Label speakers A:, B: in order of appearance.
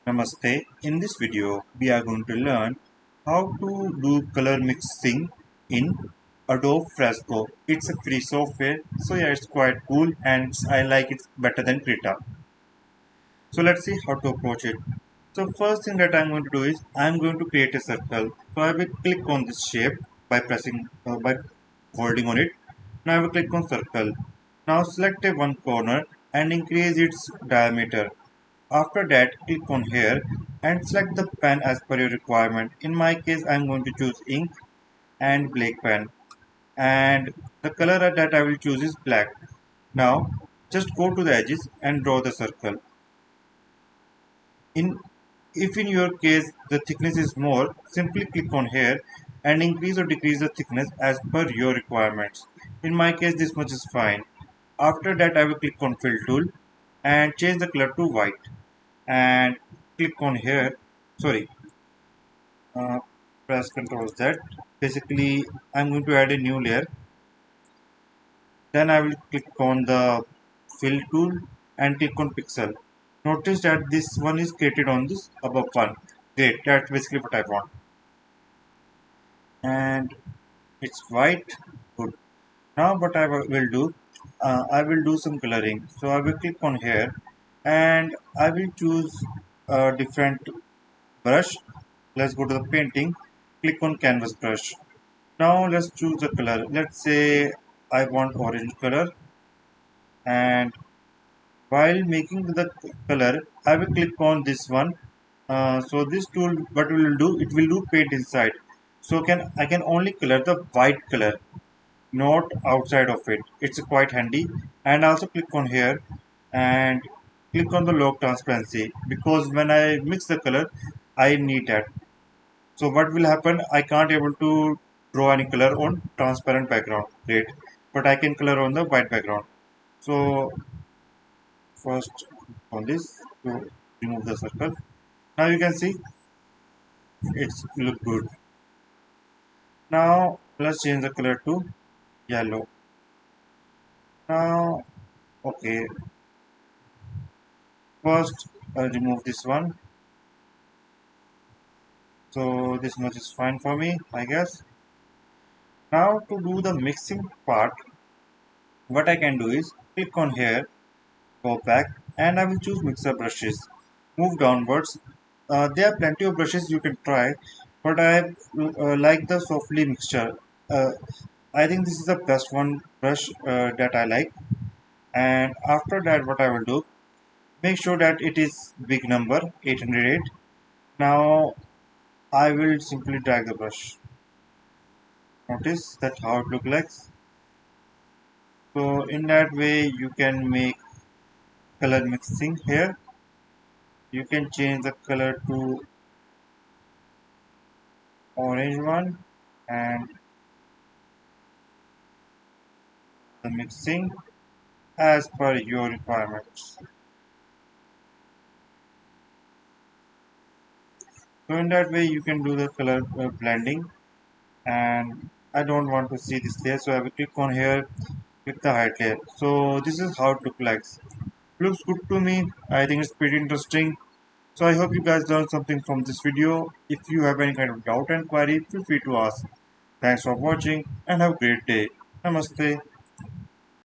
A: Namaste. In this video, we are going to learn how to do color mixing in Adobe Fresco. It's a free software, so yeah, it's quite cool and I like it better than Krita. So let's see how to approach it. So first thing that I'm going to do is I'm going to create a circle. So I will click on this shape by holding on it. Now I will click on circle. Now select a one corner and increase its diameter. After that, click on here and select the pen as per your requirement. In my case, I'm going to choose ink and black pen. And the color that I will choose is black. Now, just go to the edges and draw the circle. In If in your case the thickness is more, simply click on here and increase or decrease the thickness as per your requirements. In my case, this much is fine. After that, I will click on fill tool and change the color to white and click on here. Sorry, uh, press Ctrl Z. Basically, I'm going to add a new layer. Then I will click on the fill tool and click on pixel. Notice that this one is created on this above one. Great, that's basically what I want. And it's white. Good. Now what will do, I will do some coloring. So I will click on here and I will choose a different brush. Let's go to the painting. Click on canvas brush. Now let's choose the color. Let's say I want orange color, and while making the color I will click on this one. So this tool, what it will do, it will do paint inside. So I can only color the white color, not outside of it. It's quite handy. And also click on here and click on the lock transparency, because when I mix the color I need that. So what will happen? I can't able to draw any color on transparent background. Great. But I can color on the white background. So first on this to remove the circle. Now you can see it's look good. Now let's change the color to yellow. Now okay. First I'll remove this one. So this much is fine for me, I guess. Now to do the mixing part, what I can do is click on here, go back, and I will choose mixer brushes. Move downwards. There are plenty of brushes you can try, but I like the softly mixture. Uh, I think this is the best one brush that I like. And after that, what I will do, make sure that it is big number 808. Now I will simply drag the brush. Notice that how it looks like. So in that way, you can make color mixing here. You can change the color to orange one and the mixing as per your requirements. So in that way, you can do the color blending. And I don't want to see this layer, so I will click on here, click the hide layer. So this is how it looks like. Looks good to me. I think it's pretty interesting. So I hope you guys learned something from this video. If you have any kind of doubt and query, feel free to ask. Thanks for watching and have a great day. Namaste.